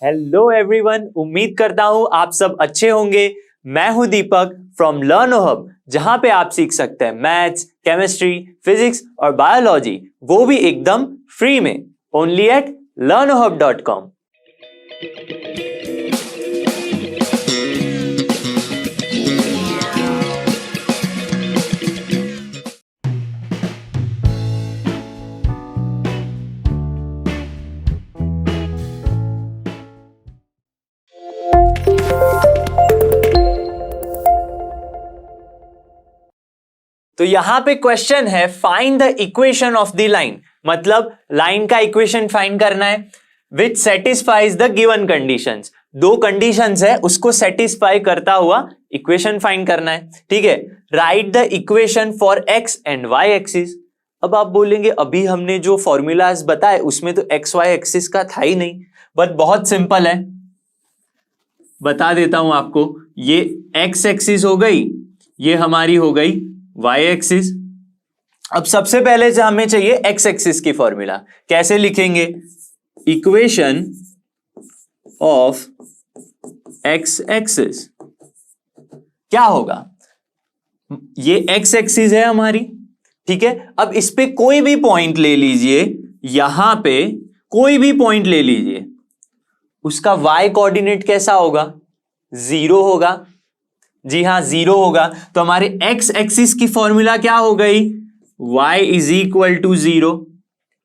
Hello everyone, उम्मीद करता हूं आप सब अच्छे होंगे। मैं हूं दीपक फ्रॉम लर्नो हब, जहां पे आप सीख सकते हैं मैथ्स, केमिस्ट्री, फिजिक्स और बायोलॉजी, वो भी एकदम फ्री में, ओनली एट learnohub.com। तो यहां पे क्वेश्चन है find the equation of the line, मतलब लाइन का इक्वेशन फाइंड करना है विच सेटिस्फाइज द गिवन कंडीशंस। दो कंडीशंस है, उसको सेटिस्फाई करता हुआ इक्वेशन फाइंड करना है। ठीक है, write the equation for X and Y axis. अब आप बोलेंगे अभी हमने जो फॉर्मूलाज बताए उसमें तो एक्स वाई एक्सिस का था ही नहीं, बट बहुत सिंपल है, बता देता हूं आपको। ये एक्स एक्सिस हो गई, ये हमारी हो गई वाई एक्सिस। अब सबसे पहले से हमें चाहिए एक्स एक्सिस की फॉर्मूला। कैसे लिखेंगे? इक्वेशन ऑफ एक्स एक्सिस क्या होगा? ये एक्स एक्सिस है हमारी, ठीक है। अब इस पे कोई भी पॉइंट ले लीजिए, यहां पे कोई भी पॉइंट ले लीजिए, उसका वाई कोऑर्डिनेट कैसा होगा? जीरो होगा। जी हां, जीरो होगा। तो हमारे एक्स एक्सिस की फॉर्मूला क्या हो गई? y is equal to zero.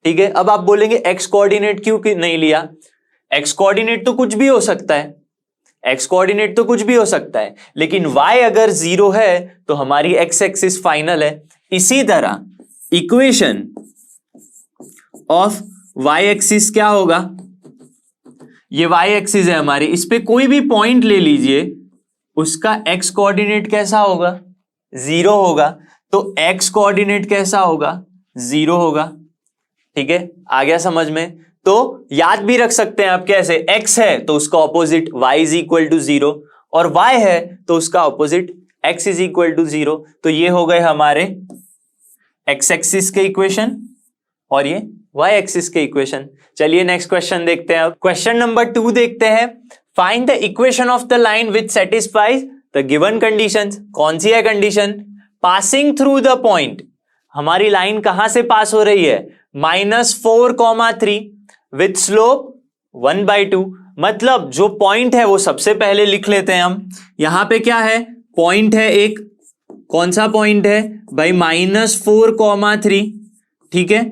ठीक है, अब आप बोलेंगे एक्स कोऑर्डिनेट क्यों नहीं लिया? एक्स कोऑर्डिनेट तो कुछ भी हो सकता है, एक्स कोऑर्डिनेट तो कुछ भी हो सकता है, लेकिन y अगर जीरो है तो हमारी एक्स एक्सिस फाइनल है। इसी तरह इक्वेशन ऑफ y एक्सिस क्या होगा? ये y एक्सिस है हमारी, इस पे कोई भी पॉइंट ले लीजिए, उसका x कोऑर्डिनेट कैसा होगा? जीरो होगा। तो x कोऑर्डिनेट कैसा होगा? जीरो होगा। ठीक है, आ गया समझ में? तो याद भी रख सकते हैं आप कैसे, x है तो उसका opposite y is equal to zero, और y है तो उसका opposite x is equal to zero. तो ये हो गए हमारे x एक्सिस के इक्वेशन और ये y एक्सिस के इक्वेशन। चलिए नेक्स्ट क्वेश्चन देखते हैं। अब क्वेश्चन नंबर 2 देखते हैं। Find the equation of the line which satisfies the given conditions. कौन सी है condition? Passing through the point. हमारी लाइन कहां से पास हो रही है? -4,3 विथ स्लोप 1/2। मतलब जो पॉइंट है वो सबसे पहले लिख लेते हैं हम। यहां पे क्या है? पॉइंट है एक, कौन सा पॉइंट है भाई? -4,3। ठीक है,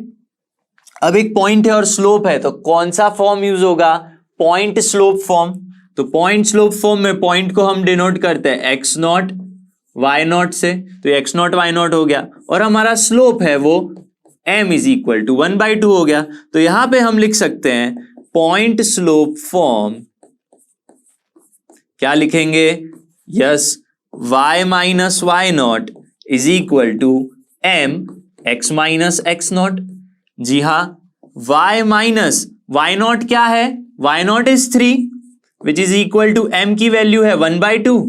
अब एक पॉइंट है और स्लोप है, तो कौन सा फॉर्म यूज होगा? Point slope form. तो पॉइंट स्लोप फॉर्म में पॉइंट को हम डिनोट करते हैं एक्स नॉट वाई नॉट से, तो एक्स नॉट वाई नॉट हो गया, और हमारा स्लोप है वो m इज इक्वल टू 1/2 हो गया। तो यहां पे हम लिख सकते हैं पॉइंट स्लोप फॉर्म। क्या लिखेंगे? Yes, y minus y not is equal to m x minus x not. जी हां, y माइनस वाई नॉट क्या है? y not is 3 which is equal to m की वैल्यू है 1/2,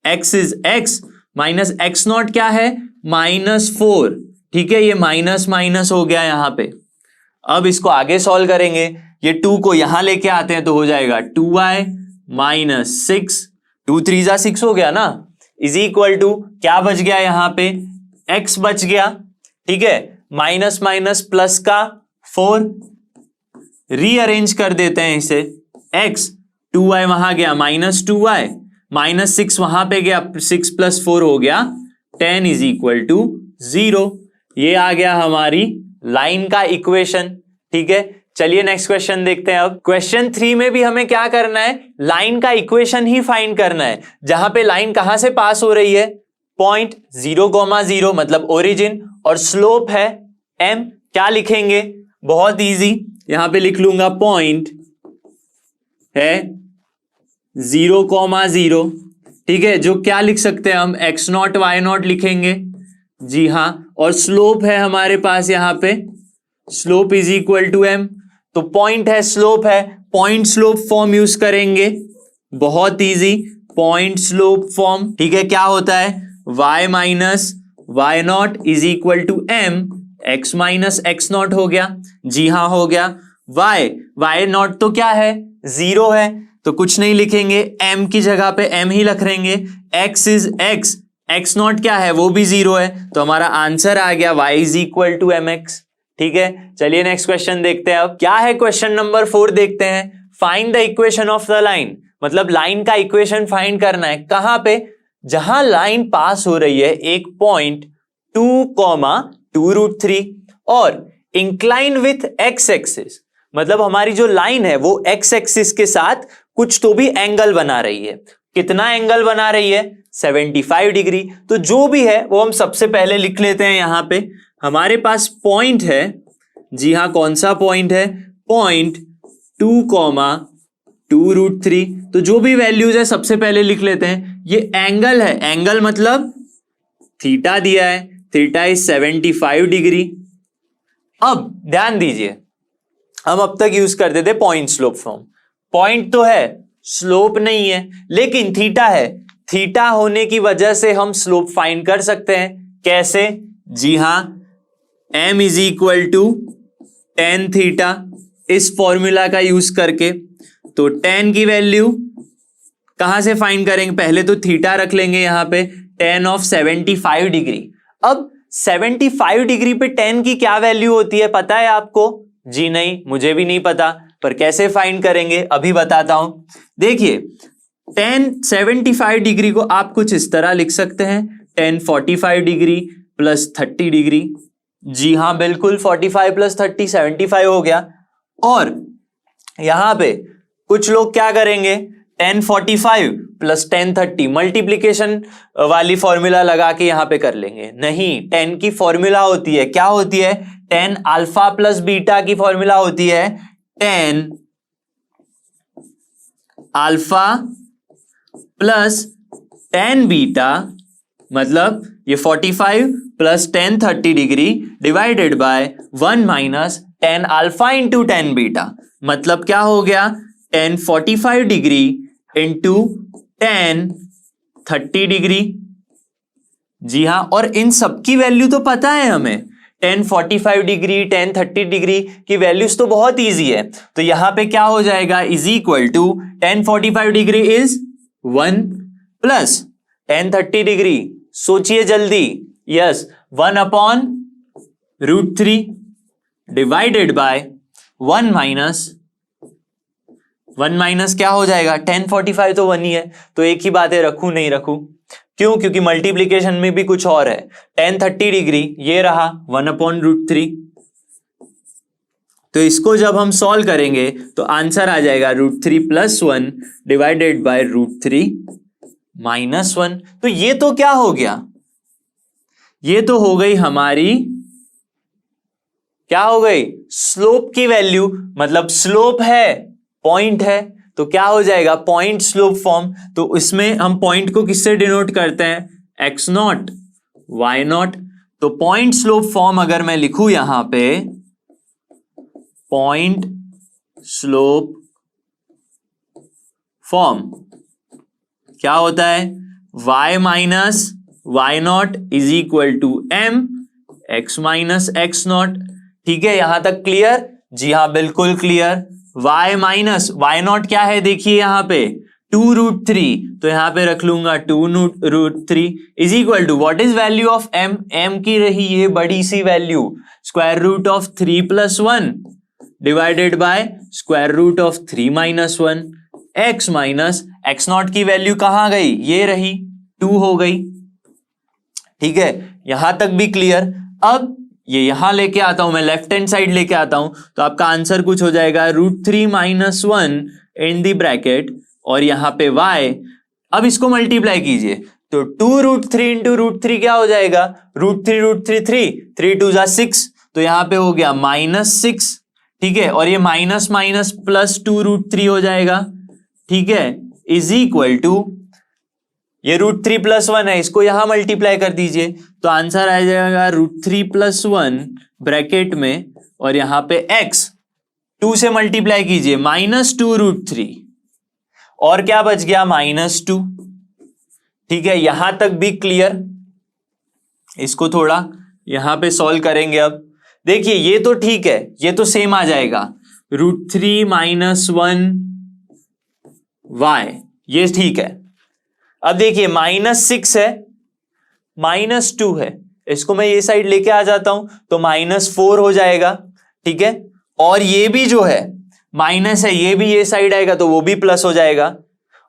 x is x minus x not क्या है? -4। ठीक है, ये माइनस माइनस हो गया यहां पे। अब इसको आगे सॉल्व करेंगे, ये 2 को यहां लेके आते हैं तो हो जाएगा 2y माइनस 6, 2 3 जा 6 हो गया ना, इज इक्वल टू क्या बच गया यहां पे? x बच गया। ठीक है, माइनस माइनस प्लस का 4, रीअरेंज कर देते हैं इसे। x 2y वहां गया -2y, -6 वहां पे गया, 6 + 4 हो गया 10 इज इक्वल टू 0। ये आ गया हमारी लाइन का इक्वेशन। ठीक है, चलिए नेक्स्ट क्वेश्चन देखते हैं। अब क्वेश्चन 3 में भी हमें क्या करना है? लाइन का इक्वेशन ही फाइंड करना है, जहां पे लाइन कहां से पास हो रही है? पॉइंट 0,0 मतलब ओरिजिन, और स्लोप है m। क्या लिखेंगे? बहुत इजी, यहां पे लिख लूंगा पॉइंट है 0,0। ठीक है, जो क्या लिख सकते हैं हम? x नॉट वाई नॉट लिखेंगे। जी हां, और स्लोप है हमारे पास यहां पे, slope is equal to m। तो पॉइंट है, स्लोप है, पॉइंट स्लोप फॉर्म यूज करेंगे। बहुत इजी, पॉइंट स्लोप फॉर्म। ठीक है, क्या होता है? y minus y not is equal to m, x minus x naught हो गया। जी हां, हो गया। y नॉट तो क्या है, 0 है, तो कुछ नहीं लिखेंगे, m की जगह पे m ही रख लेंगे, x is x, x not क्या है, वो भी 0 है, तो हमारा आंसर आ गया y is equal to mx। ठीक है, चलिए नेक्स्ट क्वेश्चन देखते हैं। अब क्या है क्वेश्चन नंबर 4 देखते हैं। Find the equation of the line, मतलब लाइन का इक्वेशन फाइंड करना है। कहां पे, जहां लाइन पास हो रही है एक पॉइंट 2,2√3 और इंक्लाइन विथ x एक्सिस, मतलब हमारी जो लाइन है वो x एक्सिस के साथ कुछ तो भी एंगल बना रही है। कितना एंगल बना रही है, 75 डिग्री। तो जो भी है वो हम सबसे पहले लिख लेते हैं। यहां पे हमारे पास पॉइंट है, जी हां, कौन सा पॉइंट है, पॉइंट 2,2√3। तो जो भी वैल्यूज है सबसे पहले लिख लेते हैं। ये एंगल है, एंगल मतलब थीटा दिया है, थीटा इज 75 डिग्री। अब ध्यान दीजिए, हम अब तक यूज करते थे पॉइंट स्लोप फॉर्म। पॉइंट तो है, स्लोप नहीं है, लेकिन थीटा है। थीटा होने की वजह से हम स्लोप फाइंड कर सकते हैं। कैसे, जी हां, m is equal to tan theta, इस फॉर्मूला का यूज करके। तो टेन की वैल्यू कहां से फाइंड करेंगे, पहले तो थीटा रख लेंगे यहां पे, टेन ऑफ 75 डिग्री। अब 75 डिग्री पे टेन की क्या वैल्यू होती है पता है आपको? जी नहीं, मुझे भी नहीं पता, पर कैसे फाइंड करेंगे अभी बताता हूं। देखिए, टेन 75 डिग्री को आप कुछ इस तरह लिख सकते हैं, टेन 45 डिग्री प्लस 30 डिग्री। जी हां, बिल्कुल, 45 प्लस 30 75 हो गया। और यहां पे कुछ लोग क्या करेंगे, टेन 45 प्लस टेन 30 मल्टीप्लीकेशन वाली फॉर्मूला लगा के यहां पे कर लेंगे। नहीं, टेन की फॉर्मूला होती है, क्या होती है, टेन अल्फा प्लस बीटा की फॉर्मूला होती है, tan alpha plus tan beta, मतलब ये 45 plus tan 30 degree divided by 1 minus tan alpha into tan beta, मतलब क्या हो गया, tan 45 degree into tan 30 degree. जी हां, और इन सब की वैल्यू तो पता है हमें, टेन 45 डिग्री, टेन 30 डिग्री की वैल्यूज तो बहुत इजी है। तो यहां पे क्या हो जाएगा, is equal to tan 45 degree is 1 plus tan 30 degree, सोचिए जल्दी, yes, 1 upon √3 divided by 1 minus क्या हो जाएगा, टेन 45 तो 1 ही है, तो एक ही बात है, रखूं नहीं रखूं, क्यों, क्योंकि मल्टीप्लीकेशन में भी कुछ और है। टेन 30 डिग्री ये रहा 1 अपॉन √3, तो इसको जब हम सॉल्व करेंगे तो आंसर आ जाएगा √3 प्लस 1 डिवाइडेड बाय √3 माइनस 1। तो ये तो क्या हो गया, ये तो हो गई हमारी, क्या हो गई, स्लोप की वैल्यू, मतलब स्लोप है, पॉइंट है, तो क्या हो जाएगा, पॉइंट स्लोप फॉर्म। तो इसमें हम पॉइंट को किससे डिनोट करते हैं, x नॉट y नॉट। तो पॉइंट स्लोप फॉर्म अगर मैं लिखूं यहां पे, पॉइंट स्लोप फॉर्म क्या होता है, y minus y not is equal to m x minus x naught. ठीक है, यहां तक क्लियर? जी हां, बिल्कुल clear. y minus y naught क्या है, देखिए यहां पे 2√3, तो यहां पे रख लूंगा 2√3 is equal to what is value of m, m की रही ये बड़ी सी वैल्यू, square root of 3 plus 1 divided by square root of 3 minus 1, x minus x not की वैल्यू कहां गई, ये रही 2 हो गई। ठीक है, यहां तक भी क्लियर। अब ये यहां लेके आता हूं मैं, लेफ्ट हैंड साइड लेके आता हूं, तो आपका आंसर कुछ हो जाएगा √3 माइनस 1 इन दी ब्रैकेट, और यहां पे y, अब इसको मल्टीप्लाई कीजिए, तो 2√3 इंटू √3 क्या हो जाएगा, √3 3 2 जा 6, तो यहां पे हो गया -6। ठीक है, और ये माइनस माइनस प्लस 2√3 हो जाएगा। ठीक है, इज इक्वल टू, ये √3 प्लस 1 है, इसको यहां मल्टीप्लाई कर दीजिए, तो आंसर आ जाएगा √3 प्लस 1 ब्रैकेट में, और यहां पे x 2 से मल्टीप्लाई कीजिए, -2√3, और क्या बच गया, -2। ठीक है, यहां तक भी क्लियर। इसको थोड़ा यहां पे सॉल्व करेंगे। अब देखिए, ये तो ठीक है, ये तो सेम आ जाएगा, √3 - 1 y, ये ठीक है। अब देखिए -6 है, -2 है, इसको मैं ये साइड लेके आ जाता हूं तो -4 हो जाएगा, ठीक है। और ये भी जो है माइनस है, ये भी ये साइड आएगा तो वो भी प्लस हो जाएगा,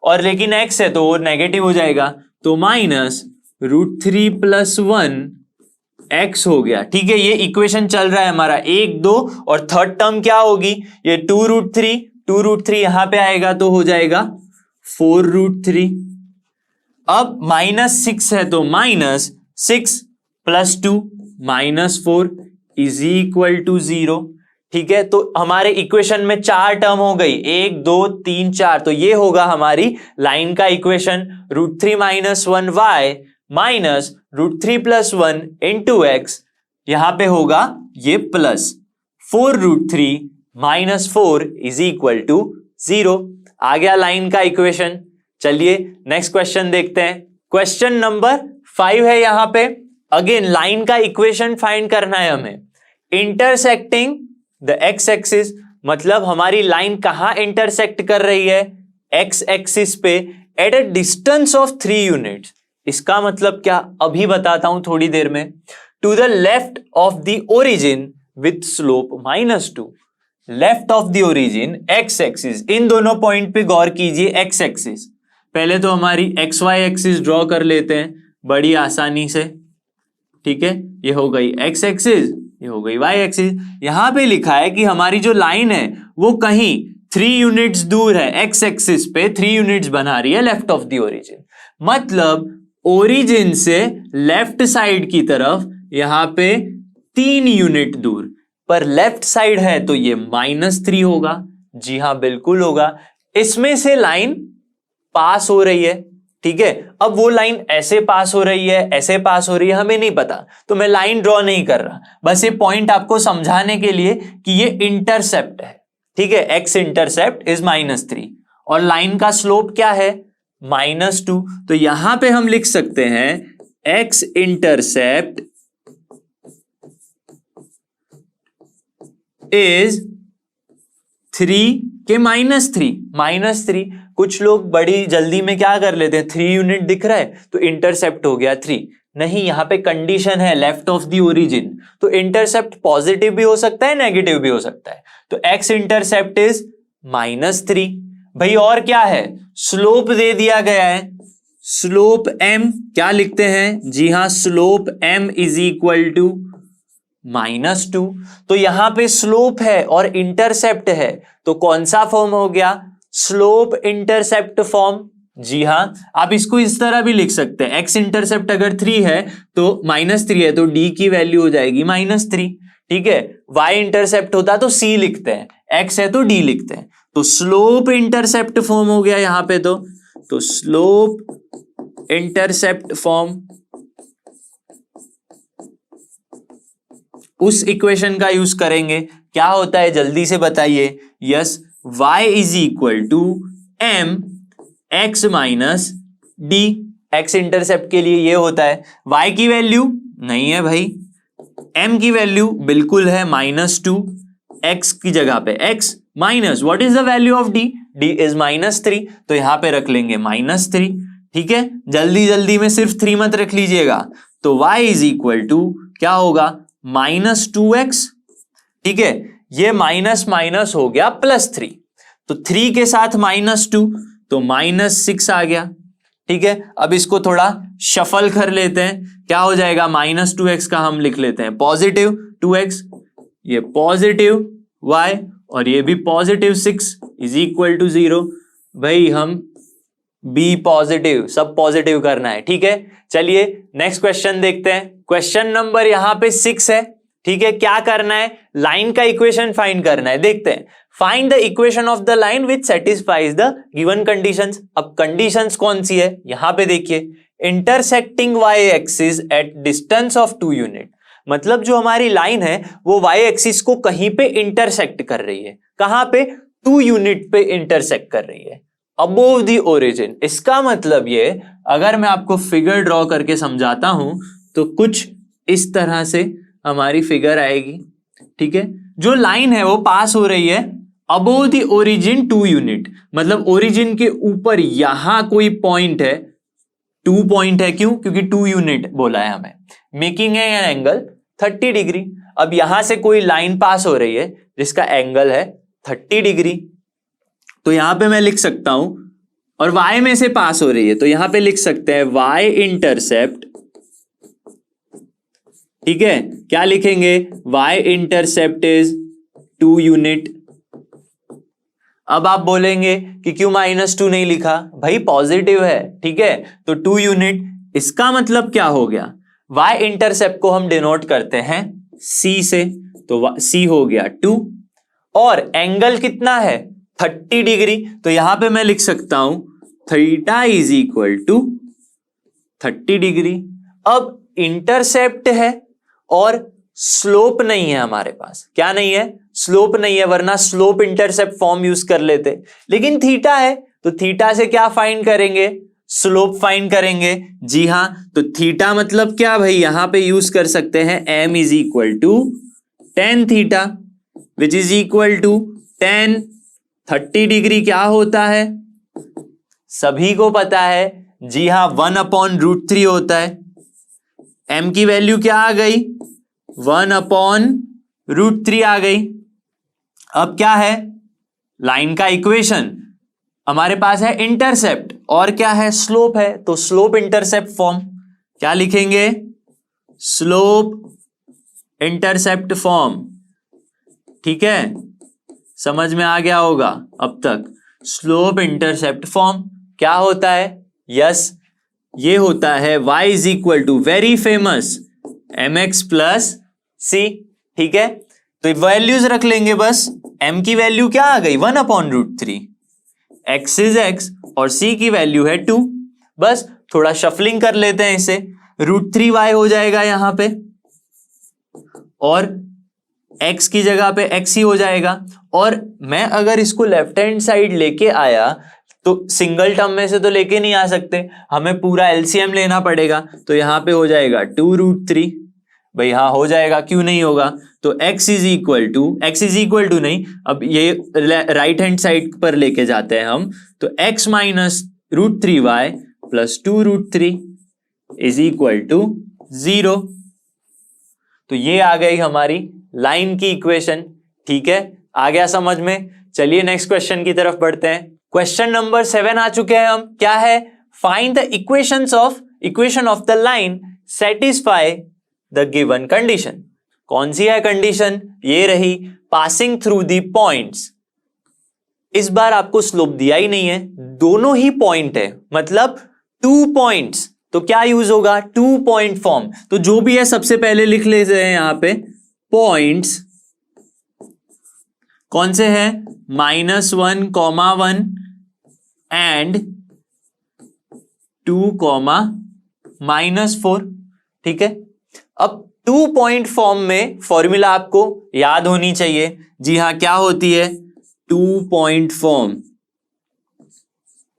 और लेकिन x है तो वो नेगेटिव हो जाएगा, तो -√3 + 1 x हो गया, ठीक है। ये इक्वेशन चल रहा है हमारा 1, 2, और थर्ड टर्म क्या होगी, ये 2√3 यहां पे आएगा तो हो जाएगा 4√3। अब -6 है तो -6 + 2 -4 = 0, ठीक है। तो हमारे इक्वेशन में 4 टर्म हो गई, 1, 2, 3, 4, तो ये होगा हमारी लाइन का इक्वेशन, √3 - 1y -√3 + 1 × x, यहां पे होगा ये प्लस 4√3 - 4 = 0। आ गया लाइन का इक्वेशन। चलिए नेक्स्ट क्वेश्चन देखते हैं। क्वेश्चन नंबर 5 है, यहां पे अगेन लाइन का इक्वेशन फाइंड करना है हमें। इंटरसेक्टिंग द x एक्सिस, मतलब हमारी लाइन कहां इंटरसेक्ट कर रही है, x एक्सिस पे at a distance of 3 units. इसका मतलब क्या, अभी बताता हूं थोड़ी देर में। To the left of the origin with slope -2, left of the origin x axis, इन दोनों पॉइंट पे गौर कीजिए। x एक्सिस, पहले तो हमारी xy एक्सिस ड्रॉ कर लेते हैं बड़ी आसानी से, ठीक है। ये हो गई x एक्सिस, ये हो गई y एक्सिस। यहां पे लिखा है कि हमारी जो लाइन है वो कहीं 3 यूनिट्स दूर है, x एक्सिस पे 3 यूनिट्स बना रही है लेफ्ट ऑफ द ओरिजिन, मतलब ओरिजिन से लेफ्ट साइड की तरफ यहां पे 3 यूनिट दूर, पर लेफ्ट साइड है तो ये -3 होगा। जी हां, बिल्कुल होगा। इसमें से लाइन पास हो रही है, ठीक है। अब वो लाइन ऐसे पास हो रही है, ऐसे पास हो रही है, हमें नहीं पता, तो मैं लाइन ड्रॉ नहीं कर रहा, बस ये पॉइंट आपको समझाने के लिए कि ये इंटरसेप्ट है, ठीक है। x इंटरसेप्ट इज -3 और लाइन का स्लोप क्या है, -2, तो यहां पे हम लिख सकते हैं x इंटरसेप्ट इज 3 के -3। कुछ लोग बड़ी जल्दी में क्या कर लेते हैं, 3 यूनिट दिख रहा है तो इंटरसेप्ट हो गया 3, नहीं, यहां पे कंडीशन है लेफ्ट ऑफ द ओरिजिन, तो इंटरसेप्ट पॉजिटिव भी हो सकता है, नेगेटिव भी हो सकता है, तो x इंटरसेप्ट इज -3। भाई और क्या है, स्लोप दे दिया गया है, स्लोप m, क्या लिखते हैं, जी हां, स्लोप m = -2। तो यहां पे स्लोप है और इंटरसेप्ट है, तो कौन सा फॉर्म हो गया, स्लोप इंटरसेप्ट फॉर्म। जी हां, आप इसको इस तरह भी लिख सकते हैं, x इंटरसेप्ट अगर 3 है तो -3 है तो d की वैल्यू हो जाएगी -3, ठीक है। y इंटरसेप्ट होता तो c लिखते हैं, x है तो d लिखते हैं, तो स्लोप इंटरसेप्ट फॉर्म हो गया यहां पे, तो स्लोप इंटरसेप्ट फॉर्म उस इक्वेशन का यूज करेंगे। क्या होता है जल्दी से बताइए, yes, y = mx - d, x intercept के लिए ये होता है। y की वैल्यू नहीं है भाई, m की वैल्यू बिल्कुल है -2, x की जगह पे x minus what is the value of d, d is -3, तो यहां पे रख लेंगे -3, ठीक है। जल्दी जल्दी में सिर्फ 3 मत रख लीजिएगा, तो y = क्या होगा, -2x, ठीक है। ये माइनस माइनस हो गया +3, तो 3 के साथ -2 तो -6 आ गया, ठीक है। अब इसको थोड़ा शफल कर लेते हैं, क्या हो जाएगा, -2x का हम लिख लेते हैं पॉजिटिव 2x, ये पॉजिटिव y और ये भी पॉजिटिव 6 = 0। भाई हम बी पॉजिटिव, सब पॉजिटिव करना है, ठीक है। चलिए नेक्स्ट क्वेश्चन देखते हैं। क्वेश्चन नंबर यहां पे 6 है, ठीक है। क्या करना है, लाइन का इक्वेशन फाइंड करना है। देखते हैं, find the equation of the line which satisfies the given conditions. अब कंडीशंस कौन सी है, यहां पे देखिए, intersecting y axis at distance of 2 unit, मतलब जो हमारी लाइन है वो y एक्सिस को कहीं पे इंटरसेक्ट कर रही है, कहां पे, 2 यूनिट पे इंटरसेक्ट कर रही है, अबोव द ओरिजिन। इसका मतलब ये, अगर मैं आपको फिगर ड्रॉ करके समझाता हूं तो कुछ इस तरह से हमारी फिगर आएगी, ठीक है। जो लाइन है वो पास हो रही है अबोव द ओरिजिन 2 यूनिट, मतलब ओरिजिन के ऊपर यहां कोई पॉइंट है, 2 पॉइंट है, क्यों? क्योंकि 2 यूनिट बोला है हमें, मेकिंग है एंगल 30 डिग्री। अब यहां से कोई लाइन पास हो रही है जिसका एंगल है 30 डिग्री, तो यहां पे मैं लिख सकता हूं, और y में से पास हो रही है तो यहां पे लिख सकते हैं y इंटरसेप्ट, ठीक है? क्या लिखेंगे? y intercept is 2 unit. अब आप बोलेंगे कि क्यों -2 नहीं लिखा? भाई पॉजिटिव है, ठीक है, तो 2 यूनिट, इसका मतलब क्या हो गया? y इंटरसेप्ट को हम डिनोट करते हैं c से, तो c हो गया 2, और एंगल कितना है? 30 डिग्री, तो यहां पे मैं लिख सकता हूं theta is equal to 30 degree. अब इंटरसेप्ट है और स्लोप नहीं है हमारे पास, क्या नहीं है? स्लोप नहीं है, वरना स्लोप इंटरसेप्ट फॉर्म यूज कर लेते, लेकिन थीटा है, तो थीटा से क्या फाइंड करेंगे? स्लोप फाइंड करेंगे। जी हां, तो थीटा मतलब क्या भाई? यहां पे यूज कर सकते हैं m is equal to tan theta, which is equal to tan 30 degree क्या होता है? सभी को पता है, जी हां, 1/√3 होता है। m की वैल्यू क्या आ गई? 1/√3 आ गई। अब क्या है? लाइन का इक्वेशन हमारे पास है इंटरसेप्ट, और क्या है? स्लोप है, तो स्लोप इंटरसेप्ट फॉर्म क्या लिखेंगे? स्लोप इंटरसेप्ट फॉर्म, ठीक है? समझ में आ गया होगा अब तक। स्लोप इंटरसेप्ट फॉर्म क्या होता है? यस, ये होता है y is equal to very famous mx plus c, ठीक है? तो वैल्यूज रख लेंगे बस। m की वैल्यू क्या आ गई? 1/√3, x इज x, और c की वैल्यू है 2। बस थोड़ा शफलिंग कर लेते हैं इसे, √3y हो जाएगा यहां पे, और x की जगह पे x ही हो जाएगा। और मैं अगर इसको लेफ्ट हैंड साइड लेके आया तो सिंगल टर्म में से तो लेके नहीं आ सकते, हमें पूरा एलसीएम लेना पड़ेगा, तो यहां पे हो जाएगा 2√3। भाई हाँ हो जाएगा, क्यों नहीं होगा? तो x इज इक्वल टू नहीं, अब ये राइट हैंड साइड पर लेके जाते हैं हम, तो x -√3y plus 2√3 is equal to 0। तो ये आ गई हमारी लाइन की इक्वेशन, ठीक है? आ गया समझ में? चलिए नेक्स्ट क्वेश्चन की तरफ बढ़ते हैं। क्वेश्चन नंबर 7 आ चुके हैं हम। क्या है? Find the equation of the line satisfy the given condition. कौन सी है कंडीशन? ये रही, पासिंग थ्रू द पॉइंट्स। इस बार आपको स्लोप दिया ही नहीं है, दोनों ही पॉइंट है, मतलब 2 पॉइंट्स, तो क्या यूज होगा? 2 पॉइंट फॉर्म। तो जो भी है सबसे पहले लिख लेते हैं यहां पे पॉइंट्स, कौन से हैं? -1, 1 एंड 2, -4, ठीक है? अब 2 पॉइंट फॉर्म में फॉर्मूला आपको याद होनी चाहिए। जी हां, क्या होती है? 2 पॉइंट फॉर्म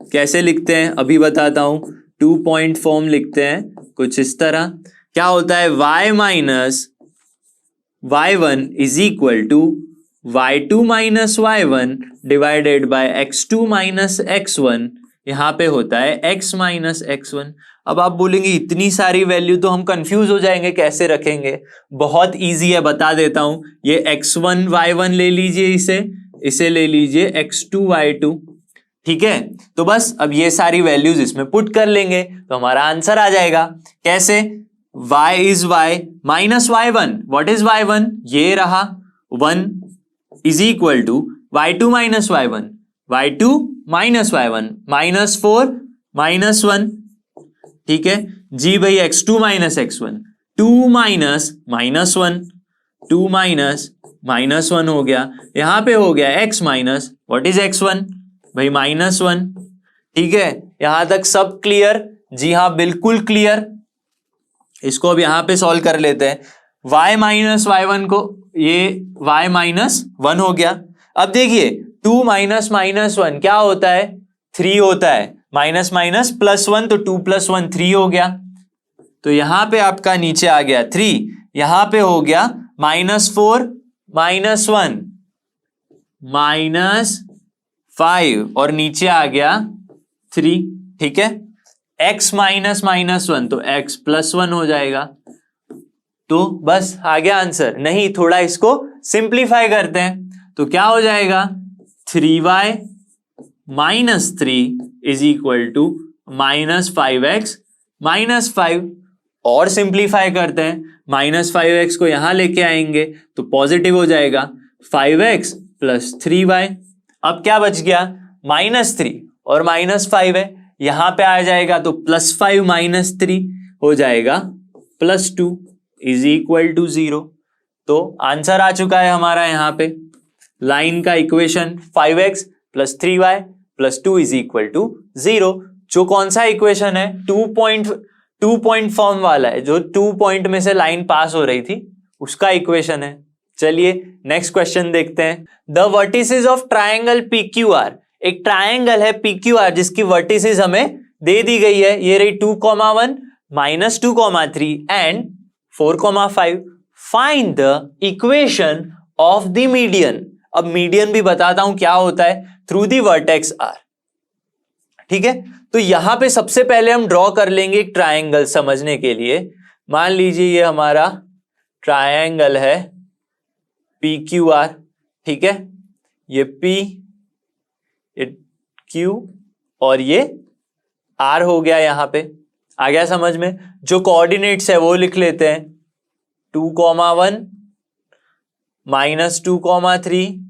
कैसे लिखते हैं अभी बताता हूं। 2 पॉइंट फॉर्म लिखते हैं कुछ इस तरह। क्या होता है? y-y1 is equal to y2 - y1 divided by x2 - x1, यहां पे होता है x - x1। अब आप बोलेंगे इतनी सारी वैल्यू तो हम कंफ्यूज हो जाएंगे, कैसे रखेंगे? बहुत इजी है, बता देता हूं। ये x1 y1 ले लीजिए, इसे ले लीजिए x2 y2, ठीक है? तो बस अब ये सारी वैल्यूज इसमें पुट कर लेंगे तो हमारा आंसर आ जाएगा। कैसे? y is y minus y1, what is y1? ये रहा 1 is equal to y2 - y1, y2 - y1 -4 -1, ठीक है जी भाई। x2 - x1, 2 -1, 2 -1 हो गया, यहां पे हो गया x minus, what is x1? भाई -1, ठीक है? यहां तक सब क्लियर? जी हाँ बिल्कुल क्लियर। इसको अब यहां पे सॉल्व कर लेते हैं। y - y1 को, ये y -1 हो गया। अब देखिए 2 - -1 क्या होता है? 3 होता है, माइनस माइनस +1, तो 2 + 1 3 हो गया। तो यहां पे आपका नीचे आ गया 3, यहां पे हो गया -4 - 1, -5 और नीचे आ गया 3, ठीक है। x माइनस -1 तो x +1 हो जाएगा। तो बस आ गया आंसर। नहीं, थोड़ा इसको सिंप्लीफाई करते हैं तो क्या हो जाएगा, 3y - 3 is equal to -5x - 5। और सिंप्लीफाई करते हैं, -5x को यहां लेके आएंगे तो पॉजिटिव हो जाएगा, 5x + 3y। अब क्या बच गया, -3 और -5 है, यहां पे आ जाएगा तो +5 - 3 हो जाएगा +2 इज इक्वल टू 0। तो आंसर आ चुका है हमारा यहाँ पे। लाइन का equation 5x + 3y + 2 is equal to 0। जो कौन सा इक्वेशन है, 2 पॉइंट फॉर्म वाला है, जो 2 पॉइंट में से लाइन पास हो रही थी उसका इक्वेशन है। चलिए नेक्स्ट क्वेश्चन देखते हैं। The vertices of triangle PQR, एक ट्राइंगल है PQR जिसकी वर्टिसेस हमें दे दी गई है, ये रही 2,1 -2,3 and 4,5। Find the equation of the median. अब मीडियन भी बताता हूं क्या होता है, थ्रू द वर्टेक्स R, ठीक है। तो यहां पे सबसे पहले हम ड्रॉ कर लेंगे एक ट्राइंगल समझने के लिए। मान लीजिए ये हमारा ट्राइंगल है PQR, ठीक है। ये P, ये Q और ये R हो गया, यहां पे आ गया समझ में। जो कोऑर्डिनेट्स है वो लिख लेते हैं, 2,1 -2,3,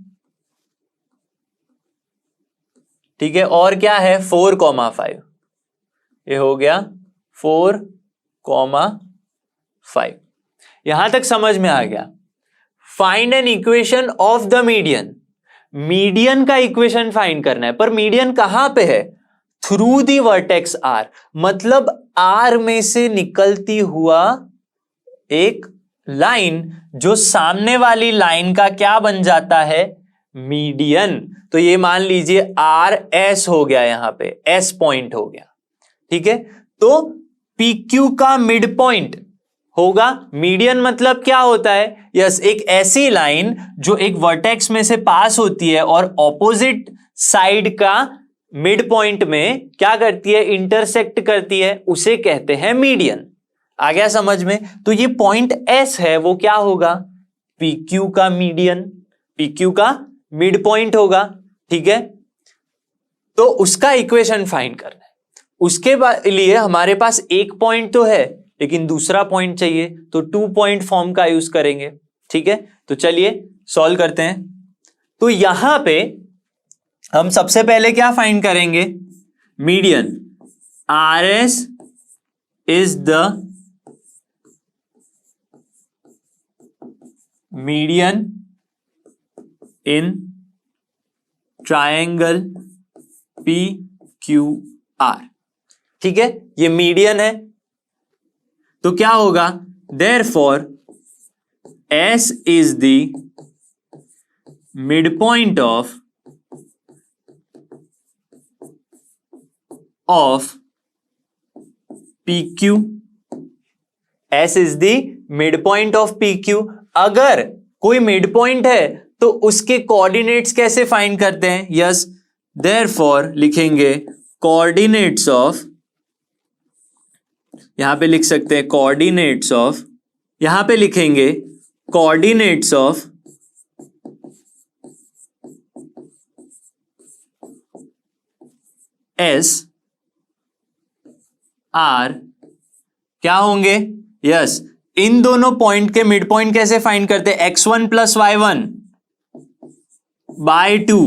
ठीक है। और क्या है, 4,5, ये हो गया 4,5। यहां तक समझ में आ गया। Find an equation of the median. Median का इक्वेशन फाइंड करना है, पर मीडियन कहां पे है, थ्रू दी वर्टेक्स R, मतलब R में से निकलती हुआ एक लाइन जो सामने वाली लाइन का क्या बन जाता है, मीडियन। तो ये मान लीजिए RS हो गया, यहां पे S पॉइंट हो गया, ठीक है। तो PQ का मिड पॉइंट होगा। मीडियन मतलब क्या होता है, यस, एक ऐसी लाइन जो एक वर्टेक्स में से पास होती है और ऑपोजिट साइड का मिड पॉइंट में क्या करती है, इंटरसेक्ट करती है, उसे कहते हैं मीडियन। आ गया समझ में। तो ये पॉइंट S है, वो क्या होगा, PQ का मीडियन, PQ का मिड पॉइंट होगा, ठीक है। तो उसका इक्वेशन फाइंड करना है। उसके लिए हमारे पास एक पॉइंट तो है लेकिन दूसरा पॉइंट चाहिए, तो 2 पॉइंट फॉर्म का यूज करेंगे, ठीक है। तो चलिए सॉल्व करते हैं। तो यहां पे हम सबसे पहले क्या फाइंड करेंगे, median. RS is the median in triangle PQR, ठीक है। ये मीडियन है तो क्या होगा, therefore S is the mid point of PQ। S is the mid point of PQ। अगर कोई मिड पॉइंट है तो उसके कोऑर्डिनेट्स कैसे फाइंड करते हैं, यस, देयरफॉर लिखेंगे कोऑर्डिनेट्स ऑफ, यहां पे लिख सकते हैं कोऑर्डिनेट्स ऑफ, यहां पे लिखेंगे कोऑर्डिनेट्स ऑफ S R क्या होंगे, यस, इन दोनों पॉइंट के मिड पॉइंट कैसे फाइंड करते हैं, x1 + y1 by 2,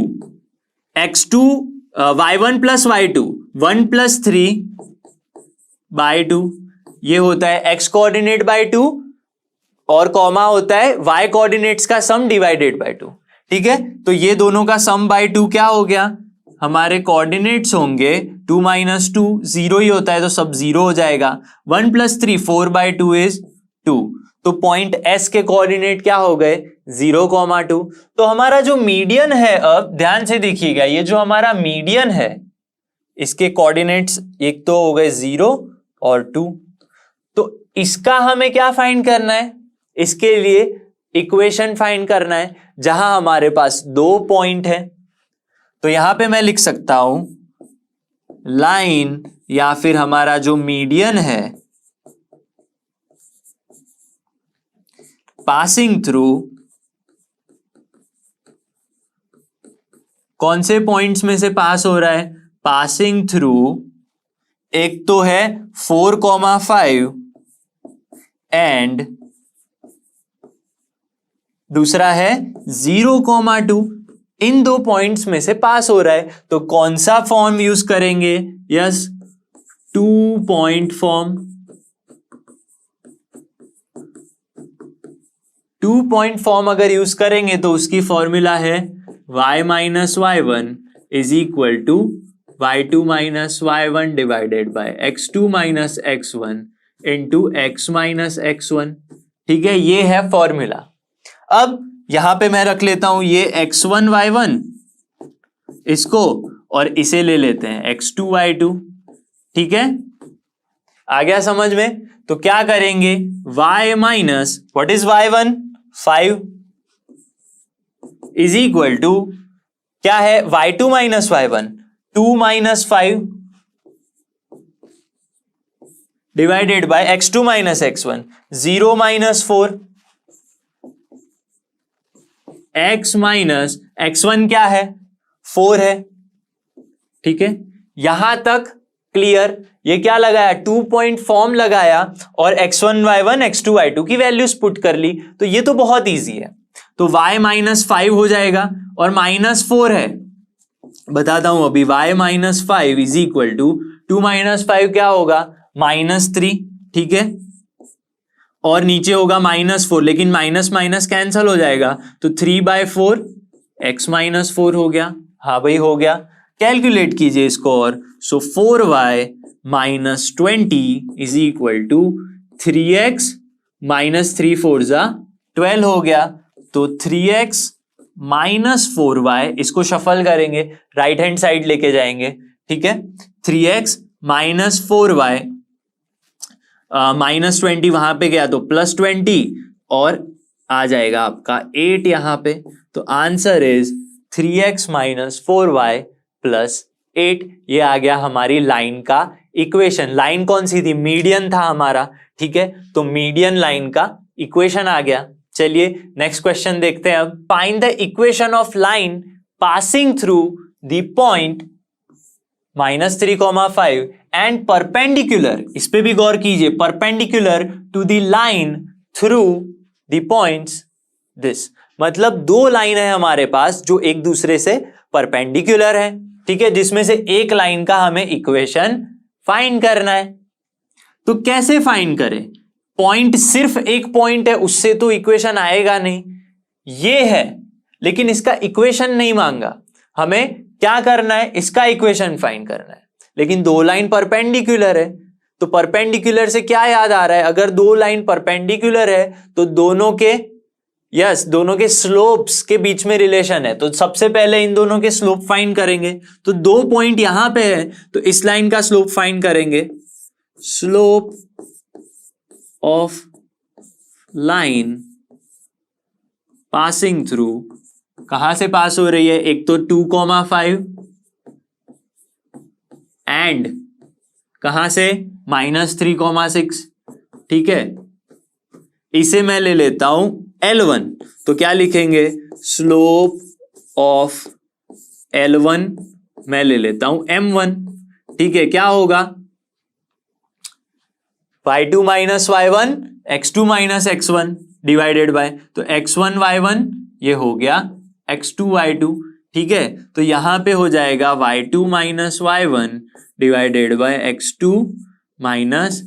x2 y1 + y2 1 + 3 by 2, ये होता है x कोऑर्डिनेट बाय 2 और कॉमा होता है y कोऑर्डिनेट्स का सम डिवाइडेड बाय 2, ठीक है। तो ये दोनों का सम बाय 2 क्या हो गया, हमारे कोऑर्डिनेट्स होंगे 2 - 2 0 ही होता है तो सब 0 हो जाएगा, 1 + 3 4 by 2 इज 2। तो पॉइंट S के कोऑर्डिनेट क्या हो गए, 0,2। तो हमारा जो मीडियन है, अब ध्यान से देखिएगा, ये जो हमारा मीडियन है इसके कोऑर्डिनेट्स एक तो हो गए 0 और 2। तो इसका हमें क्या फाइंड करना है, इसके लिए इक्वेशन फाइंड करना है जहां हमारे पास दो पॉइंट है। तो यहां पे मैं लिख सकता हूं लाइन या फिर हमारा जो मीडियन है पासिंग थ्रू कौन से पॉइंट्स में से पास हो रहा है, पासिंग थ्रू एक तो है 4,5 एंड दूसरा है 0,2। इन दो पॉइंट्स में से पास हो रहा है, तो कौन सा फॉर्म यूज करेंगे, yes 2 point form. 2 point form अगर यूज करेंगे तो उसकी फॉर्मूला है y minus y1 is equal to y2 minus y1 divided by x2 minus x1 into x minus x1। ठीक है, ये है फॉर्मूला। अब यहां पे मैं रख लेता हूं ये x1 y1 इसको, और इसे ले लेते हैं x2 y2। ठीक है, आ गया समझ में? तो क्या करेंगे, y minus what is y1 5 is equal to क्या है y2 minus y1 2 minus 5 divided by x2 minus x1 0 minus 4 x minus x1 क्या है 4 है। ठीक है, यहां तक क्लियर। ये क्या लगाया, 2 पॉइंट फॉर्म लगाया और x1 y1 x2 y2 की वैल्यूज पुट कर ली, तो ये तो बहुत इजी है। तो y माइनस 5 हो जाएगा और माइनस 4 है, बताता हूं अभी। y minus 5 is equal to 2 minus 5 क्या होगा माइनस 3। ठीक है, और नीचे होगा माइनस 4, लेकिन माइनस माइनस कैंसल हो जाएगा, तो 3/4 x माइनस 4 हो गया। हाँ भाई हो गया, कैलकुलेट कीजिए इसको। और so 4y minus 20 is equal to 3x minus 3 4 12 हो गया। तो 3x माइनस 4y, इसको शफल करेंगे, राइट हैंड साइड लेके जाएंगे। ठीक है, 3x माइनस 4y माइनस 20 वहां पे गया तो प्लस 20 और आ जाएगा आपका 8 यहां पे। तो answer is 3x minus 4y plus 8। ये आ गया हमारी लाइन का इक्वेशन। लाइन कौन सी थी, मीडियन था हमारा। ठीक है, तो मीडियन लाइन का इक्वेशन आ गया। चलिए नेक्स्ट क्वेश्चन देखते हैं अब। Find the equation of line passing through the point -3,5 and perpendicular, इस पे भी गौर कीजिए, perpendicular to the line through the points this. मतलब दो लाइन है हमारे पास जो एक दूसरे से परपेंडिकुलर है। ठीक है, जिसमें से एक लाइन का हमें इक्वेशन फाइंड करना है। तो कैसे फाइंड करें, पॉइंट सिर्फ एक पॉइंट है, उससे तो इक्वेशन आएगा नहीं। ये है, लेकिन इसका इक्वेशन नहीं मांगा। हमें क्या करना है, इसका इक्वेशन फाइंड करना है। लेकिन दो लाइन परपेंडिकुलर है, तो परपेंडिकुलर से क्या याद आ रहा है, अगर दो लाइन परपेंडिकुलर है तो दोनों के दोनों के स्लोप्स के बीच में रिलेशन है। तो सबसे पहले इन दोनों के स्लोप फाइंड करेंगे। तो दो पॉइंट यहां पे है, तो इस लाइन का स्लोप फाइंड करेंगे। Slope of line passing through, कहां से पास हो रही है, एक तो 2,5 एंड कहां से -3,6। ठीक है, इसे मैं ले लेता हूं L1। तो क्या लिखेंगे, स्लोप ऑफ L1 मैं ले लेता हूं M1। ठीक है, क्या होगा, y2 minus y1 x2 minus x1 divided by, तो x1 y1 ये हो गया x2 y2। ठीक है, तो यहां पे हो जाएगा y2 minus y1 divided by x2 minus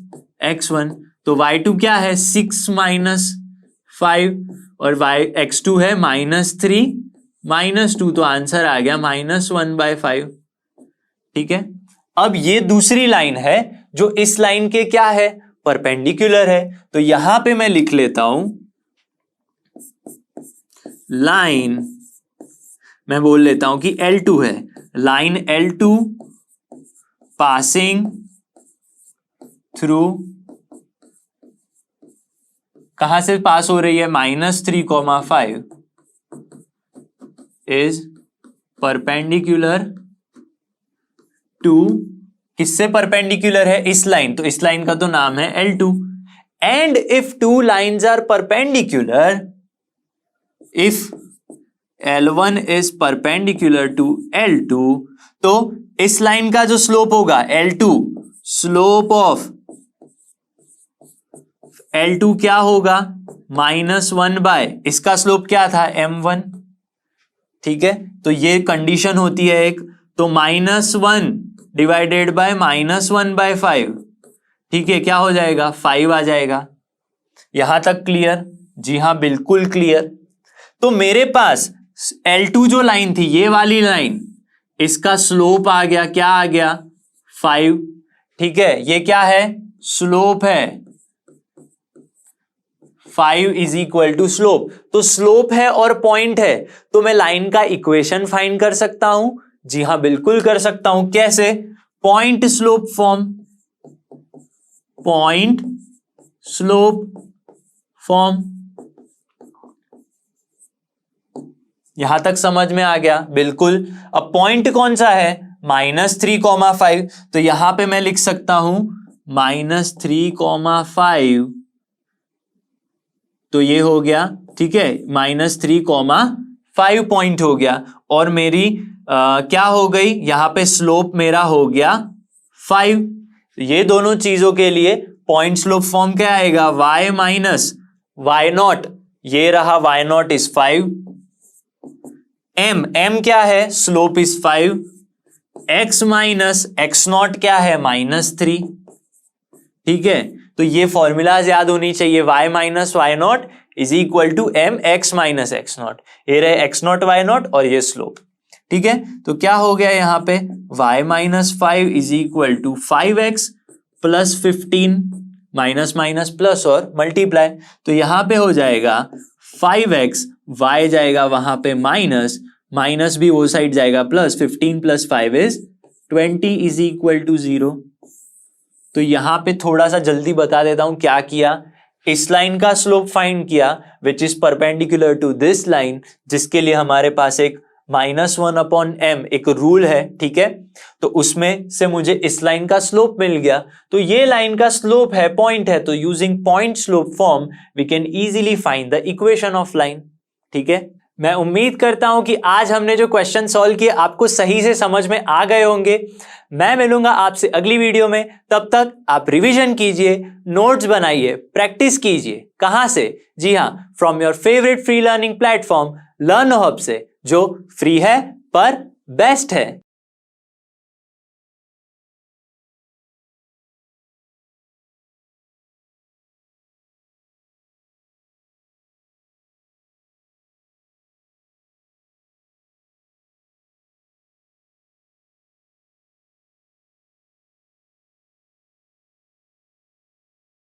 x1। तो y2 क्या है 6 माइनस 5 और x2 है -3 -2, तो आंसर आ गया -1/5। ठीक है, अब ये दूसरी लाइन है जो इस लाइन के क्या है, परपेंडिकुलर है। तो यहां पे मैं लिख लेता हूं लाइन, मैं बोल लेता हूं कि L2 है, लाइन L2 पासिंग थ्रू कहां से पास हो रही है, -3,5 इज परपेंडिकुलर टू, किससे परपेंडिकुलर है, इस लाइन, तो इस लाइन का तो नाम है L2। And if two lines are perpendicular, if L1 is perpendicular to L2, तो इस लाइन का जो स्लोप होगा L2, स्लोप ऑफ L2 क्या होगा, -1 बाय, इसका स्लोप क्या था, M1। ठीक है, तो ये कंडीशन होती है एक, तो -1 डिवाइडेड बाय -1/5, ठीक है, क्या हो जाएगा, 5 आ जाएगा। यहां तक क्लियर? जी हाँ, बिल्कुल क्लियर। तो मेरे पास L2 जो लाइन थी, ये वाली लाइन, इसका स्लोप आ गया, क्या आ गया, 5। ठीक है, ये क्या है, स्लोप है, 5 इज इक्वल टू स्लोप। तो स्लोप है और पॉइंट है, तो मैं लाइन का इक्वेशन फाइंड कर सकता हूं। जी हां, बिल्कुल कर सकता हूं। कैसे, point slope form, point slope form. यहां तक समझ में आ गया? बिल्कुल। अब पॉइंट कौन सा है, -3,5, तो यहां पे मैं लिख सकता हूं -3,5, तो ये हो गया, ठीक है, -3,5 पॉइंट हो गया। और मेरी क्या हो गई, यहां पे स्लोप मेरा हो गया 5। ये दोनों चीजों के लिए पॉइंट स्लोप फॉर्म क्या आएगा, y माइनस y0, ये रहा y0 इज 5, m क्या है, slope is 5, x minus x0 क्या है, -3। ठीक है, तो ये फॉर्मूलाज याद होनी चाहिए, y minus y0 is equal to m x minus x0, ये रहे x0 y0 और ये स्लोप। ठीक है, तो क्या हो गया यहां पे, y minus 5 is equal to 5x plus 15, minus minus plus और मल्टीप्लाई, तो यहां पे हो जाएगा 5x, y जाएगा वहां पे माइनस, माइनस भी वो साइड जाएगा plus, 15 plus 5 is 20 is equal to 0। तो यहां पे थोड़ा सा जल्दी बता देता हूं क्या किया। इस लाइन का स्लोप फाइंड किया which is perpendicular to this line, जिसके लिए हमारे पास एक -1/m एक रूल है। ठीक है, तो उसमें से मुझे इस लाइन का स्लोप मिल गया, तो ये लाइन का स्लोप है, पॉइंट है, तो using point slope form we can easily find the equation of line. ठीक है, मैं उम्मीद करता हूं कि आज हमने जो क्वेश्चन सॉल्व किए आपको सही से समझ में आ गए होंगे। मैं मिलूंगा आपसे अगली वीडियो में, तब तक आप रिवीजन कीजिए, नोट्स बनाइए, प्रैक्टिस कीजिए। कहां से? जी हां, from your favourite free learning platform learn hub से, जो फ्री है पर बेस्ट है।